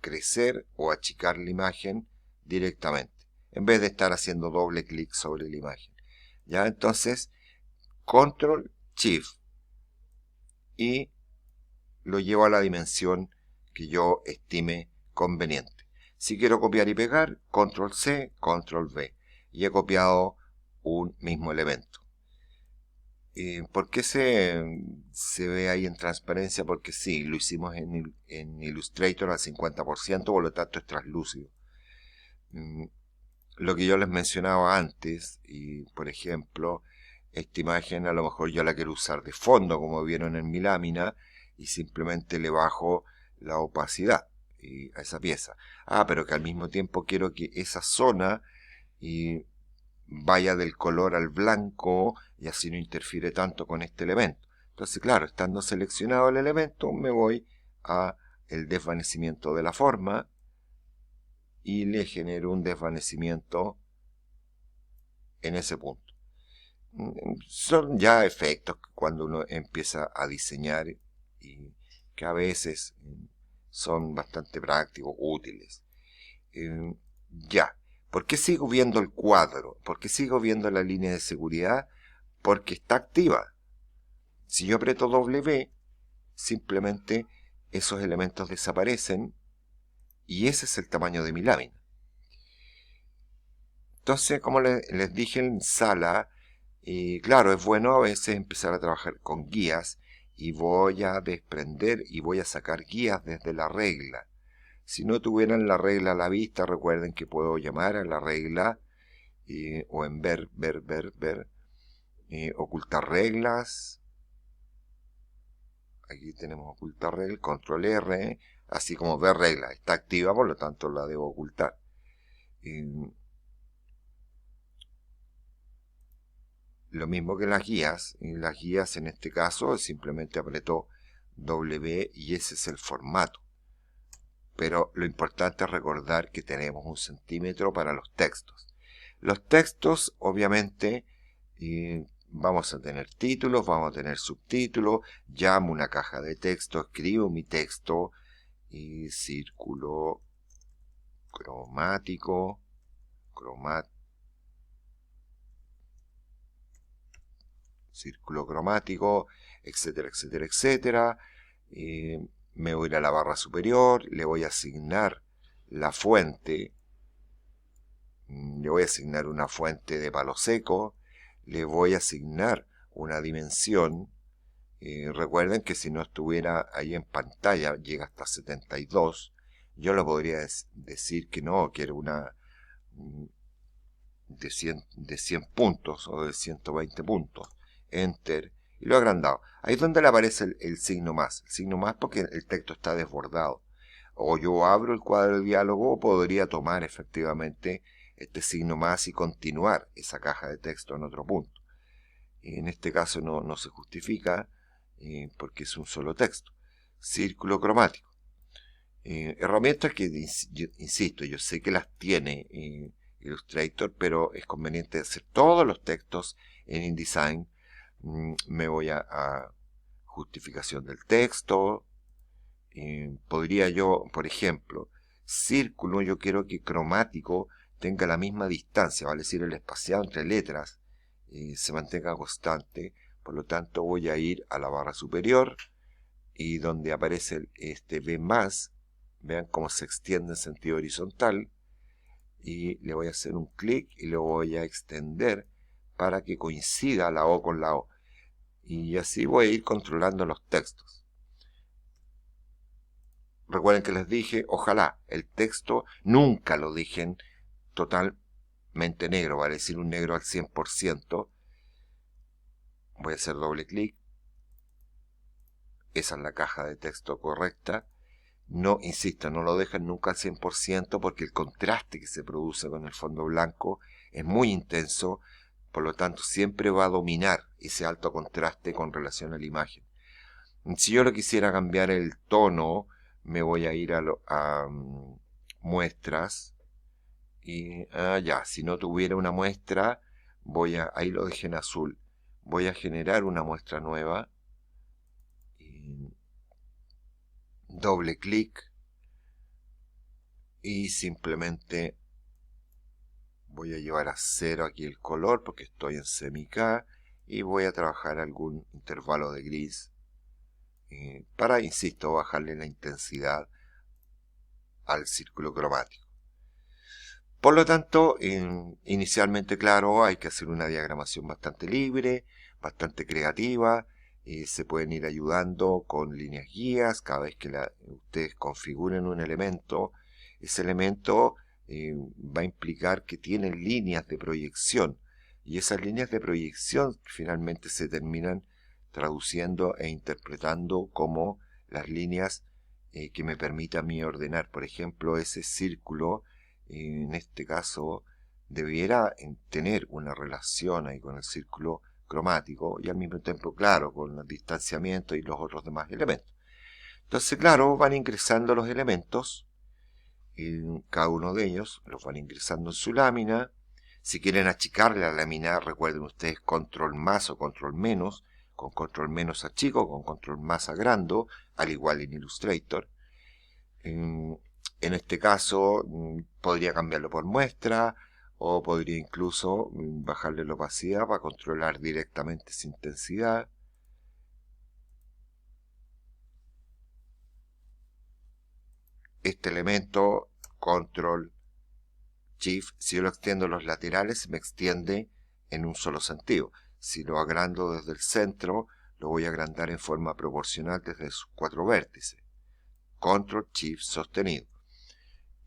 crecer o achicar la imagen directamente, en vez de estar haciendo doble clic sobre la imagen. Ya, entonces, Control Shift y lo llevo a la dimensión que yo estime conveniente. Si quiero copiar y pegar, Control C, Control V. Y he copiado un mismo elemento. ¿Por qué se ve ahí en transparencia? Porque sí, lo hicimos en Illustrator al 50%, por lo tanto es translúcido. Lo que yo les mencionaba antes, y por ejemplo, esta imagen a lo mejor yo la quiero usar de fondo, como vieron en mi lámina, y simplemente le bajo la opacidad a esa pieza. Pero que al mismo tiempo quiero que esa zona vaya del color al blanco y así no interfiere tanto con este elemento. Entonces, claro, estando seleccionado el elemento, me voy a el desvanecimiento de la forma y le genero un desvanecimiento en ese punto. Son ya efectos cuando uno empieza a diseñar y que a veces son bastante prácticos, útiles. Ya. ¿Por qué sigo viendo el cuadro? ¿Por qué sigo viendo la línea de seguridad? Porque está activa. Si yo aprieto W, simplemente esos elementos desaparecen y ese es el tamaño de mi lámina. Entonces, como les dije en sala, claro, es bueno a veces empezar a trabajar con guías y voy a desprender y voy a sacar guías desde la regla. Si no tuvieran la regla a la vista, recuerden que puedo llamar a la regla o en ver, ocultar reglas. Aquí tenemos ocultar reglas, control R, así como ver reglas. Está activa, por lo tanto la debo ocultar. Lo mismo que las guías. Las guías en este caso simplemente apretó W y ese es el formato. Pero lo importante es recordar que tenemos 1 centímetro para los textos. Los textos, obviamente, vamos a tener títulos, vamos a tener subtítulos. Llamo una caja de texto, escribo mi texto y círculo cromático, círculo cromático, etcétera, etcétera, etcétera. Me voy a ir a la barra superior, le voy a asignar la fuente, le voy a asignar una fuente de palo seco, le voy a asignar una dimensión. Recuerden que si no estuviera ahí en pantalla, llega hasta 72. Yo le podría decir que no, quiero una de 100 puntos o de 120 puntos. Enter. Y lo he agrandado. Ahí es donde le aparece el signo más. El signo más porque el texto está desbordado. O yo abro el cuadro de diálogo o podría tomar efectivamente este signo más y continuar esa caja de texto en otro punto. En este caso no se justifica porque es un solo texto. Círculo cromático. Herramientas que, insisto, yo sé que las tiene Illustrator, pero es conveniente hacer todos los textos en InDesign. Me voy a justificación del texto. Podría yo, por ejemplo, círculo, yo quiero que cromático tenga la misma distancia, vale decir, el espaciado entre letras se mantenga constante. Por lo tanto, voy a ir a la barra superior y donde aparece este B+, vean cómo se extiende en sentido horizontal, y le voy a hacer un clic y lo voy a extender para que coincida la O con la O. Y así voy a ir controlando los textos. Recuerden que les dije, ojalá el texto nunca lo dejen totalmente negro, vale decir un negro al 100%. Voy a hacer doble clic. Esa es la caja de texto correcta. No, insisto, no lo dejen nunca al 100% porque el contraste que se produce con el fondo blanco es muy intenso. Por lo tanto, siempre va a dominar ese alto contraste con relación a la imagen. Si yo lo quisiera cambiar el tono, me voy a ir muestras. Y ya, si no tuviera una muestra, ahí lo dejé en azul. Voy a generar una muestra nueva. Y doble clic. Y simplemente voy a llevar a 0 aquí el color porque estoy en semi-K. Y voy a trabajar algún intervalo de gris. Para, insisto, bajarle la intensidad al círculo cromático. Por lo tanto, inicialmente, claro, hay que hacer una diagramación bastante libre, bastante creativa, y se pueden ir ayudando con líneas guías. Cada vez que ustedes configuren un elemento, ese elemento va a implicar que tienen líneas de proyección, y esas líneas de proyección finalmente se terminan traduciendo e interpretando como las líneas que me permitan a mí ordenar, por ejemplo, ese círculo. En este caso debiera tener una relación ahí con el círculo cromático y al mismo tiempo, claro, con el distanciamiento y los otros demás elementos. Entonces, claro, van ingresando los elementos, cada uno de ellos los van ingresando en su lámina. Si quieren achicar la lámina, recuerden ustedes control más o control menos. Con control menos achico, con control más agrando, al igual en Illustrator. En este caso podría cambiarlo por muestra o podría incluso bajarle la opacidad para controlar directamente esa intensidad. Este elemento, control shift, si yo lo extiendo a los laterales me extiende en un solo sentido. Si lo agrando desde el centro, lo voy a agrandar en forma proporcional desde sus 4 vértices. Control shift sostenido.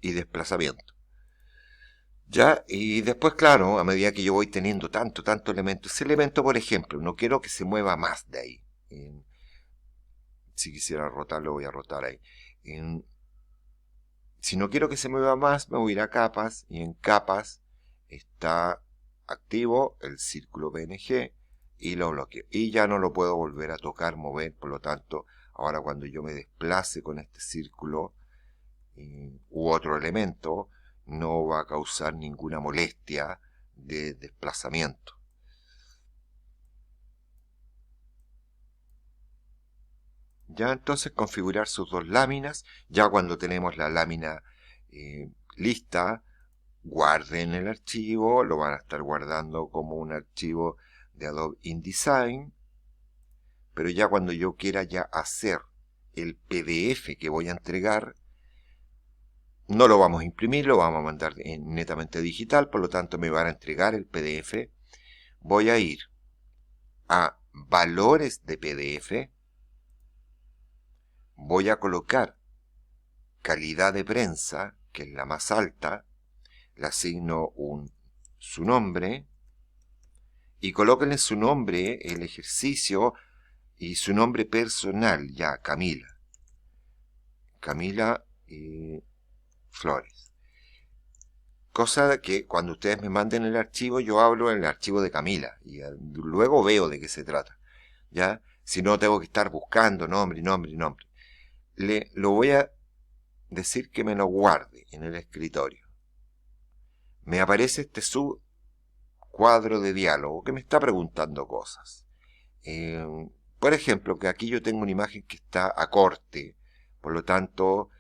Y desplazamiento. Ya, y después, claro, a medida que yo voy teniendo tanto elemento, ese elemento, por ejemplo, no quiero que se mueva más de ahí. Si quisiera rotarlo, voy a rotar ahí. Si no quiero que se mueva más, me voy a ir a capas, y en capas está activo el círculo PNG, y lo bloqueo. Y ya no lo puedo volver a tocar, mover, por lo tanto, ahora cuando yo me desplace con este círculo u otro elemento, no va a causar ninguna molestia de desplazamiento. Ya entonces configurar sus dos láminas. Ya cuando tenemos la lámina lista, guarden el archivo, lo van a estar guardando como un archivo de Adobe InDesign. Pero ya cuando yo quiera ya hacer el PDF que voy a entregar, no lo vamos a imprimir, lo vamos a mandar netamente digital, por lo tanto me van a entregar el PDF. Voy a ir a valores de PDF, voy a colocar calidad de prensa, que es la más alta, le asigno su nombre, y colóquenle su nombre, el ejercicio, y su nombre personal, ya, Camila Flores. Cosa que cuando ustedes me manden el archivo, yo hablo en el archivo de Camila, y luego veo de qué se trata, ¿ya? Si no, tengo que estar buscando nombre. Lo voy a decir que me lo guarde en el escritorio. Me aparece este subcuadro de diálogo que me está preguntando cosas. Por ejemplo, que aquí yo tengo una imagen que está a corte, por lo tanto,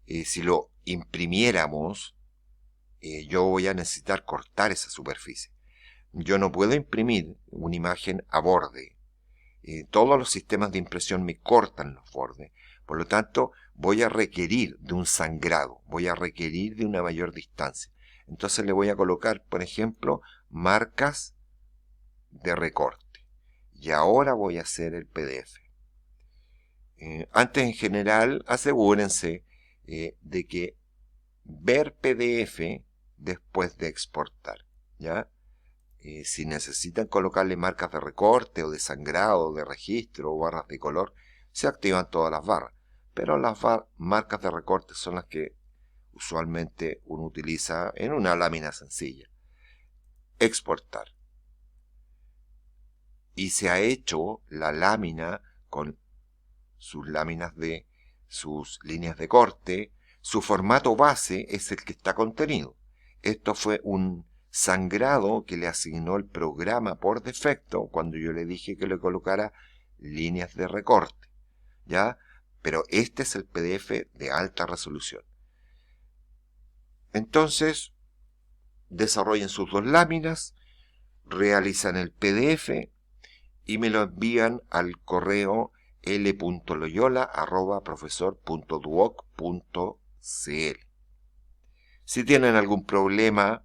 si lo imprimiéramos, yo voy a necesitar cortar esa superficie. Yo no puedo imprimir una imagen a borde. Todos los sistemas de impresión me cortan los bordes. Por lo tanto, voy a requerir de un sangrado, voy a requerir de una mayor distancia. Entonces le voy a colocar, por ejemplo, marcas de recorte. Y ahora voy a hacer el PDF. Antes, en general, asegúrense de que ver PDF después de exportar, ¿ya? Si necesitan colocarle marcas de recorte o de sangrado, de registro o barras de color, se activan todas las barras. Pero las marcas de recorte son las que usualmente uno utiliza en una lámina sencilla. Exportar. Y se ha hecho la lámina con sus líneas de corte, su formato base es el que está contenido. Esto fue un sangrado que le asignó el programa por defecto cuando yo le dije que le colocara líneas de recorte, ¿ya? Pero este es el PDF de alta resolución. Entonces, desarrollen sus 2 láminas, realizan el PDF y me lo envían al correo l.loyola@profesor.duoc.cl. Si tienen algún problema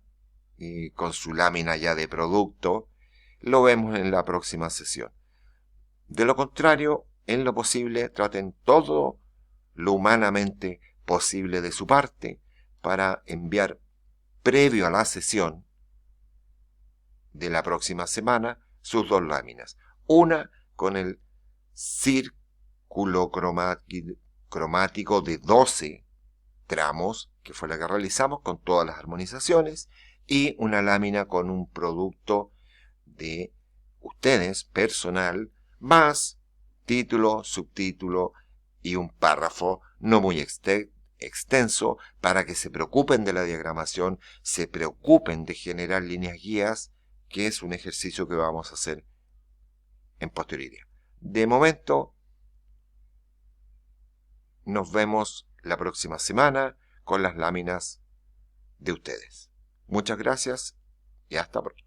con su lámina ya de producto, lo vemos en la próxima sesión. De lo contrario, en lo posible, traten todo lo humanamente posible de su parte para enviar previo a la sesión de la próxima semana sus 2 láminas. Una con el círculo cromático de 12 tramos, que fue la que realizamos con todas las armonizaciones, y una lámina con un producto de ustedes, personal, más título, subtítulo y un párrafo no muy extenso para que se preocupen de la diagramación, se preocupen de generar líneas guías, que es un ejercicio que vamos a hacer en posterioridad. De momento, nos vemos la próxima semana con las láminas de ustedes. Muchas gracias y hasta pronto.